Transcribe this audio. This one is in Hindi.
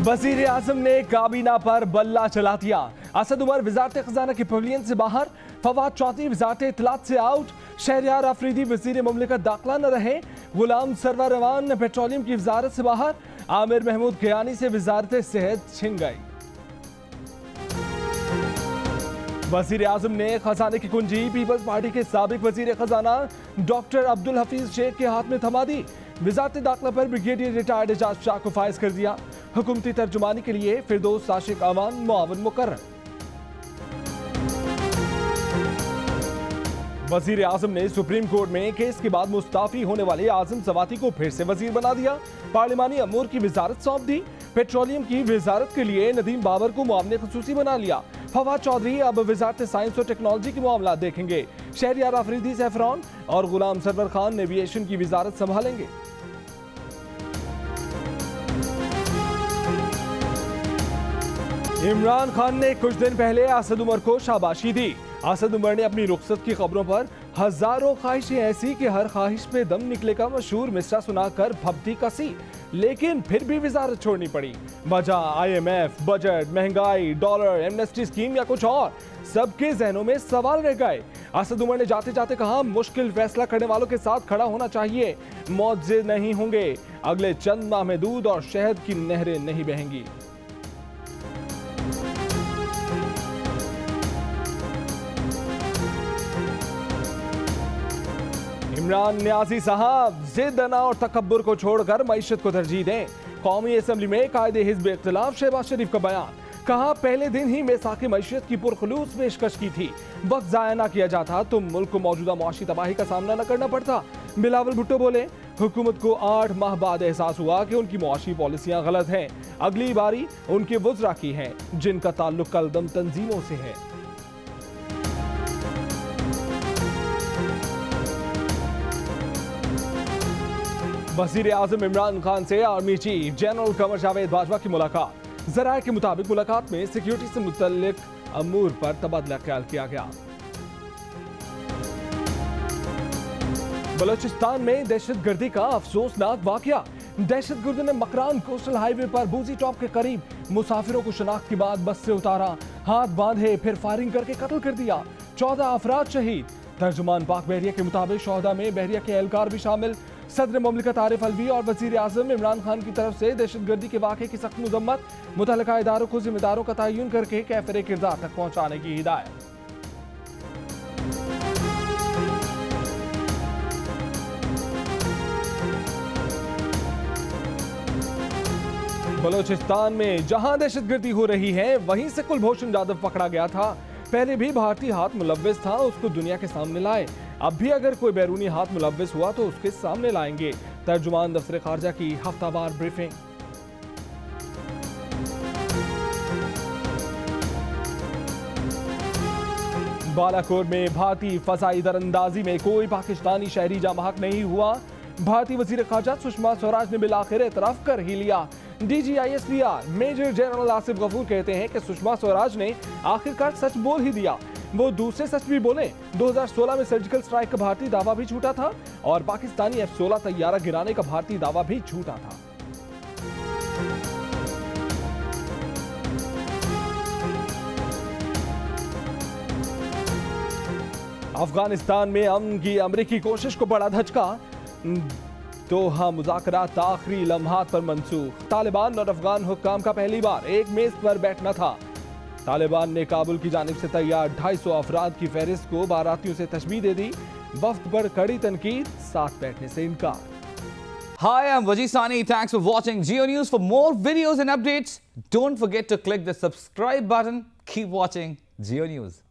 वजीर आजम ने काबीना पर बल्ला चला दिया। असद उमर वजारत खजाना के पवेलियन से बाहर, फवाद चौधरी वजारत इत्तलात से आउट, शहरयार आफरीदी वजीर मुमलिकत दाखिला न रहे, गुलाम सरवर रवान पेट्रोलियम की वजारत से बाहर, आमिर महमूद कियानी से वजारत सेहत छिन गई। वजीर आजम ने खजाने की कुंजी पीपल्स पार्टी के साबिक वजीर खजाना डॉक्टर अब्दुल हफीज शेख के हाथ में थमा दी। वजारत दाखिला पर ब्रिगेडियर रिटायर्ड एजाज शाह को फाइज कर दिया। हुकूमती तर्जुमानी के लिए फिरदौस आशिक अवान मुआवन मुकर्रर। वजीर आजम ने सुप्रीम कोर्ट में केस के बाद मुस्ताफी होने वाले आजम सवाती को फिर से वजीर बना दिया। पार्लिमानी अमूर की वजारत सौंप दी। पेट्रोलियम की वजारत के लिए नदीम बाबर को मुआवने खसूसी बना लिया। फवाद चौधरी अब वजारत साइंस और टेक्नोलॉजी के मामला देखेंगे। शहरयार आफरीदी सैफरान और गुलाम सरवर खान एविएशन की वजारत संभालेंगे। इमरान खान ने कुछ दिन पहले असद उमर को शाबाशी दी। असद उमर ने अपनी रुखसत की खबरों पर हजारों ख्वाहिशें ऐसी कि हर ख्वाहिश पे दम निकले का मशहूर मिसरा सुनाकर भपटी कसी, लेकिन फिर भी वजारत छोड़नी पड़ी। वजह IMF, बजट, महंगाई, डॉलर, एमनेस्टी स्कीम या कुछ और, सबके जहनों में सवाल रह गए। असद उमर ने जाते जाते कहा, मुश्किल फैसला करने वालों के साथ खड़ा होना चाहिए। मुआवजे नहीं होंगे। अगले चंद माह में दूध और शहद की नहरें नहीं बहेंगी। इमरान न्याजी साहब, जिद अना और तकब्बुर को छोड़कर मईशत को तरजीह दें। कौमी असम्बली में कायदे हिज़्ब इख्तिलाफ शहबाज शरीफ का बयान। कहा, पहले दिन ही मेसाक़े मईशत की पुरखुलूस पेशकश की थी। वक्त ज़ाया ना किया जाता तो मुल्क को मौजूदा मुआशी तबाही का सामना न करना पड़ता। बिलावल भुट्टो बोले, हुकूमत को 8 माह बाद एहसास हुआ कि उनकी मुआशी पॉलिसियाँ गलत हैं। अगली बारी उनके वज़रा की है जिनका ताल्लुक कलदम तंजीमों से है। वजीर आजम इमरान खान से army chief general Qamar Javed Bajwa की मुलाकात। जराये के मुताबिक मुलाकात में सिक्योरिटी से मुतल्लिक अमूर पर तबादला ख्याल किया गया। बलोचिस्तान में दहशतगर्दी का अफसोसनाक वाकया। दहशतगर्दों ने मकरान कोस्टल हाईवे पर बूजी टॉप के करीब मुसाफिरों को शनाख्त के बाद बस से उतारा, हाथ बांधे, फिर फायरिंग करके कत्ल कर दिया। 14 अफराद शहीद। तर्जुमान पाक बहरिया के मुताबिक शोहदा में बहरिया के एहलकार भी शामिल। सदर मुमलिकत आरिफ अलवी और वजीर आजम इमरान खान की तरफ से दहशतगर्दी के वाक़े की सख्त मजम्मत, मुतल्लिका इदारों को जिम्मेदारों का तयन करके कैफरे किरदार तक पहुँचाने की हिदायत। बलोचिस्तान में जहां दहशतगर्दी हो रही है, वहीं से कुलभूषण जाधव पकड़ा गया था। पहले भी भारतीय हाथ मुलव्विस था, उसको दुनिया के सामने लाए। अब भी अगर कोई बैरूनी हाथ मुलव्विस हुआ तो उसके सामने लाएंगे। तर्जुमान दफ्तर खारजा की हफ्तावार ब्रीफिंग। बालाकोट में भारतीय फसाई दरअंदाजी में कोई पाकिस्तानी शहरी जामहक नहीं हुआ। भारतीय वजीर खारजा सुषमा स्वराज ने बिलाखिर एतराफ कर ही लिया। DGISPR major general Asif Ghafoor कहते हैं कि सुषमा स्वराज ने आखिरकार सच बोल ही दिया। वो दूसरे सच भी बोले। 2016 में सर्जिकल स्ट्राइक का भारतीय दावा भी झूठा था और पाकिस्तानी F-16 तैयारा गिराने का भारतीय दावा भी झूठा था। अफगानिस्तान में अमन की अमरीकी कोशिश को बड़ा धचका। दोहा मुज़ाकरात आखिरी लम्हात पर मंसूख। तालिबान और अफगान हुक्काम का पहली बार एक मेज पर बैठना था। तालिबान ने काबुल की जानिब से तैयार 250 अफराद की फहरिस्त को बारातियों से तशबीह दे दी। वफ्द पर कड़ी तनकीद, साथ बैठने से इनकार। Hi, I'm Wajid Sani. Thanks for watching Geo News. For more videos and updates, don't forget to click the subscribe button. Keep watching Geo News.